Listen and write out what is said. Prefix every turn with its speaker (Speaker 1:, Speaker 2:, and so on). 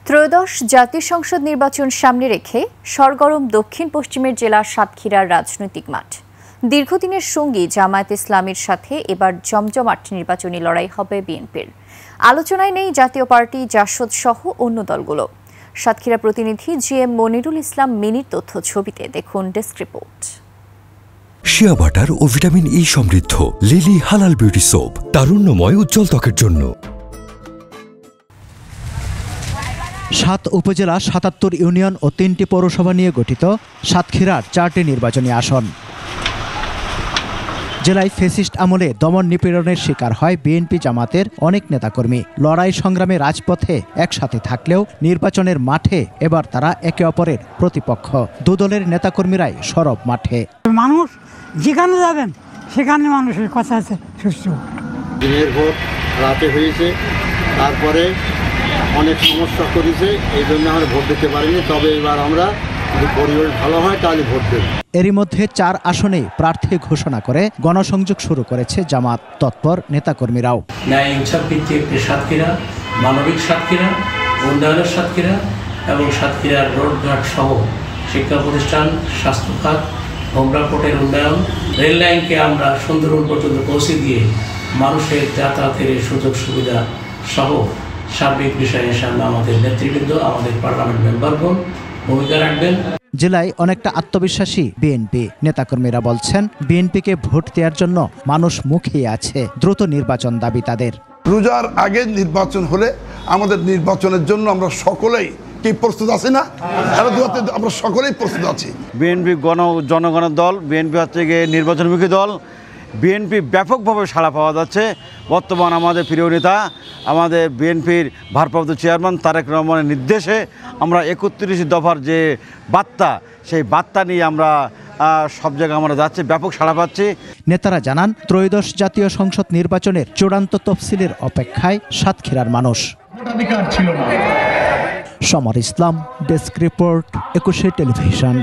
Speaker 1: ত্রয়োদশ জাতীয় সংসদ নির্বাচন সামনে রেখে সরগরম দক্ষিণ পশ্চিমের জেলা সাতক্ষীরার রাজনৈতিক মাঠ। দীর্ঘদিনের সঙ্গী জামায়াতে ইসলামীর সাথে এবার জমজমাট নির্বাচনী লড়াই হবে বিএনপির। আলোচনায় নেই জাতীয় পার্টি, জাসদ সহ অন্য দলগুলো। সাতক্ষীরা প্রতিনিধি জিএম মনিরুল ইসলাম মিনির তথ্য ছবিতে দেখুন ডেস্ক রিপোর্ট।
Speaker 2: শিয়া বাটার ও ভিটামিন ই সমৃদ্ধ লিলি হালাল বিউটি সোপ, তারুণ্যময় উজ্জ্বল ত্বকের জন্য।
Speaker 3: ৭ উপজেলা, ৭৭ ইউনিয়ন ও ৩টি পৌরসভা নিয়ে গঠিত সাতক্ষীরার 4টি নির্বাচনী আসন। জেলায় ফ্যাসিস্ট আমলে দমন নিপীড়নের শিকার হয় বিএনপি জামাতের অনেক নেতাকর্মী। লড়াই সংগ্রামে রাজপথে একসাথে থাকলেও নির্বাচনের মাঠে এবার তারা একে অপরের প্রতিপক্ষ। দুদলের নেতাকর্মীরাই সরব মাঠে।
Speaker 4: মানুষ যেখানে যাবেন সেখানে মানুষের কথা আছে সুস্থ।
Speaker 5: দিনের ভোট রাতে হয়েছে, তারপরে অনেক সমস্যা করেছে, এই জন্য আমরা ভোট দিতে পারিনি। তবে এবার আমরা যদি পরিবেশ ভালো হয় তাহলে ভোট দেব।
Speaker 3: এরই মধ্যে 4 আসনে প্রার্থী ঘোষণা করে গণসংযোগ শুরু করেছে জামাত। তৎপর নেতাকর্মীরাও
Speaker 6: ন্যায় ইনসাফ ভিত্তিক একটি সাতক্ষীরা, মানবিক সাতক্ষীরা, উন্নয়নের সাতক্ষীরা এবং সাতক্ষীরার রোডঘাট সহ শিক্ষা প্রতিষ্ঠান, স্বাস্থ্য খাত, হোমরাপোর্টের উন্নয়ন, রেল লাইনকে আমরা সুন্দরবন পর্যন্ত পৌঁছে দিয়ে মানুষের যাতায়াতের সুযোগ সুবিধা সহ সার্বিক বিষয়ে ইনশাআল্লাহ আমাদের নেতৃবৃন্দ, আমাদের পার্লামেন্ট মেম্বারগণ ভূমিকা রাখবেন।
Speaker 3: জেলায় অনেকটা আত্মবিশ্বাসী বিএনপি। নেতাকর্মীরা বলছেন, বিএনপিকে ভোট দেওয়ার জন্য মানুষ মুখিয়ে আছে। দ্রুত নির্বাচন দাবি তাদের।
Speaker 7: রোজার আগে নির্বাচন হলে আমাদের নির্বাচনের জন্য আমরা সকলেই কি প্রস্তুত আছি না? আমরা সকলেই প্রস্তুত আছি।
Speaker 8: বিএনপি জনগণের দল, বিএনপি হচ্ছে গিয়ে নির্বাচনমুখী দল। বিএনপি ব্যাপকভাবে সাড়া পাওয়া যাচ্ছে। বর্তমান আমাদের প্রিয় নেতা, আমাদের বিএনপির ভারপ্রাপ্ত চেয়ারম্যান তারেক রহমানের নির্দেশে আমরা 31 দফার যে বার্তা, সেই বার্তা নিয়ে আমরা সব জায়গায় আমরা যাচ্ছি, ব্যাপক সাড়া পাচ্ছি।
Speaker 3: নেতারা জানান, ত্রয়োদশ জাতীয় সংসদ নির্বাচনের চূড়ান্ত তফসিলের অপেক্ষায় সাতক্ষীরার মানুষ। সমর ইসলাম, ডেস্ক রিপোর্ট, 21 টেলিভিশন।